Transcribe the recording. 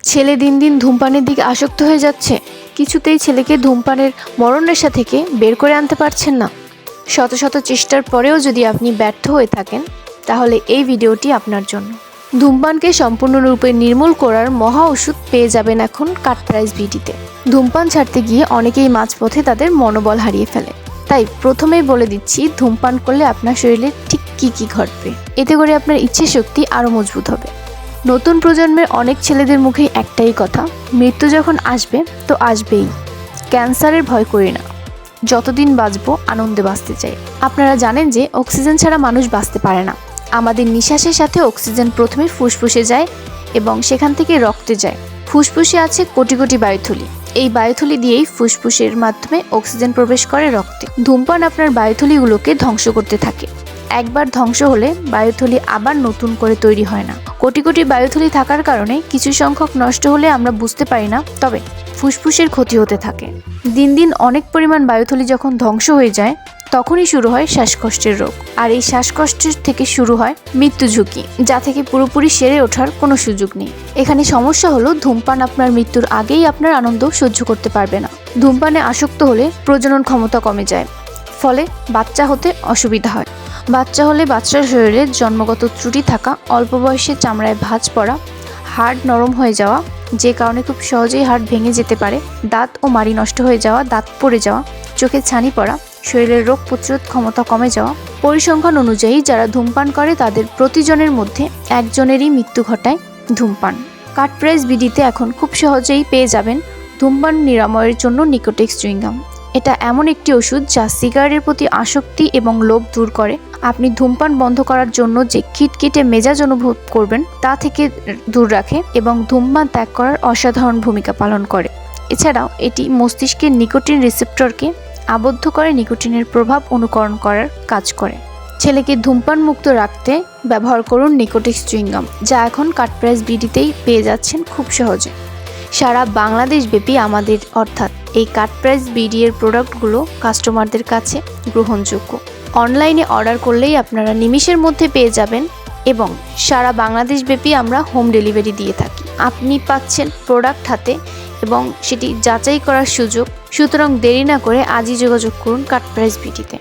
ছেলে দিন দিন ধূমপানের দিকে আসক্ত হয়ে যাচ্ছে, কিছুতেই ছেলেকে ধূমপানের মরণনেশা থেকে বের করে আনতে পারছেন না। শত শত চেষ্টার পরেও যদি আপনি ব্যর্থ হয়ে থাকেন, তাহলে এই ভিডিওটি আপনার জন্য। ধূমপানকে সম্পূর্ণরূপে নির্মূল করার মহা ওষুধ পেয়ে যাবেন এখন কাট প্রাইস বিডিতে। ধূমপান ছাড়তে গিয়ে অনেকেই মাঝপথে তাদের মনোবল হারিয়ে ফেলে। তাই প্রথমেই বলে দিচ্ছি, ধূমপান করলে আপনার শরীরে ঠিক কী ঘটবে। এতে করে আপনার ইচ্ছে শক্তি আরও মজবুত হবে। নতুন প্রজন্মের অনেক ছেলেদের মুখে একটাই কথা, মৃত্যু যখন আসবে তো আসবেই, ক্যান্সারের ভয় করি না, যতদিন বাঁচবো আনন্দে বাঁচতে চাই। আপনারা জানেন যে অক্সিজেন ছাড়া মানুষ বাঁচতে পারে না। আমাদের নিঃশ্বাসের সাথে অক্সিজেন প্রথমে ফুসফুসে যায় এবং সেখান থেকে রক্তে যায়। ফুসফুসে আছে কোটি কোটি বায়ুথলি। এই বায়ুথলি দিয়েই ফুসফুসের মাধ্যমে অক্সিজেন প্রবেশ করে রক্তে। ধূমপান আপনার বায়ুথলিগুলোকে ধ্বংস করতে থাকে। একবার ধ্বংস হলে বায়ুথলি আবার নতুন করে তৈরি হয় না। কোটি কোটি বায়ুথলি থাকার কারণে কিছু সংখ্যক নষ্ট হলে আমরা বুঝতে পারি না, তবে ফুসফুসের ক্ষতি হতে থাকে। দিন দিন অনেক পরিমাণ বায়ুথলি যখন ধ্বংস হয়ে যায়, তখনই শুরু হয় শ্বাসকষ্টের রোগ। আর এই শ্বাসকষ্টের থেকে শুরু হয় মৃত্যু ঝুঁকি, যা থেকে পুরোপুরি সেরে ওঠার কোনো সুযোগ নেই। এখানে সমস্যা হলো, ধূমপান আপনার মৃত্যুর আগেই আপনার আনন্দ সহ্য করতে পারবে না। ধূমপানে আসক্ত হলে প্রজনন ক্ষমতা কমে যায়, ফলে বাচ্চা হতে অসুবিধা হয়। বাচ্চা হলে বাচ্চার শরীরে জন্মগত ত্রুটি থাকা, অল্প বয়সে চামড়ায় ভাঁজ পড়া, হাড় নরম হয়ে যাওয়া, যে কারণে খুব সহজেই হাড় ভেঙে যেতে পারে, দাঁত ও মাড়ি নষ্ট হয়ে যাওয়া, দাঁত পড়ে যাওয়া, চোখে ছানি পড়া, শরীরের রোগ প্রতিরোধ ক্ষমতা কমে যাওয়া। পরিসংখ্যান অনুযায়ী যারা ধূমপান করে তাদের প্রতিজনের মধ্যে একজনেরই মৃত্যু ঘটায় ধূমপান। কাট প্রাইস বিডিতে এখন খুব সহজেই পেয়ে যাবেন ধূমপান নিরাময়ের জন্য নিকোটেক্স চুইংগাম। এটা এমন একটি ওষুধ যা সিগারেটের প্রতি আসক্তি এবং লোভ দূর করে। আপনি ধূমপান বন্ধ করার জন্য যে খিটখিটে মেজাজ অনুভব করবেন তা থেকে দূর রাখে এবং ধূমপান ত্যাগ করার অসাধারণ ভূমিকা পালন করে। এছাড়াও এটি মস্তিষ্কের নিকোটিন রিসেপ্টরকে আবদ্ধ করে নিকোটিনের প্রভাব অনুকরণ করার কাজ করে। ছেলেকে ধূমপান মুক্ত রাখতে ব্যবহার করুন নিকোটেক্স চুইংগাম, যা এখন কাট প্রাইস বিডিতেই পেয়ে যাচ্ছেন খুব সহজে। সারা বাংলাদেশ ব্যাপী আমাদের অর্থাৎ এই কাট প্রাইস বিডি এর প্রোডাক্টগুলো কাস্টমারদের কাছে গ্রহণযোগ্য। অনলাইনে অর্ডার করলেই আপনারা নিমিষের মধ্যে পেয়ে যাবেন এবং সারা বাংলাদেশ ব্যাপী আমরা হোম ডেলিভারি দিয়ে থাকি। আপনি পাচ্ছেন প্রোডাক্ট হাতে এবং সেটি যাচাই করার সুযোগ। সুতরাং দেরি না করে আজই যোগাযোগ করুন কাট প্রাইস বিডিতে।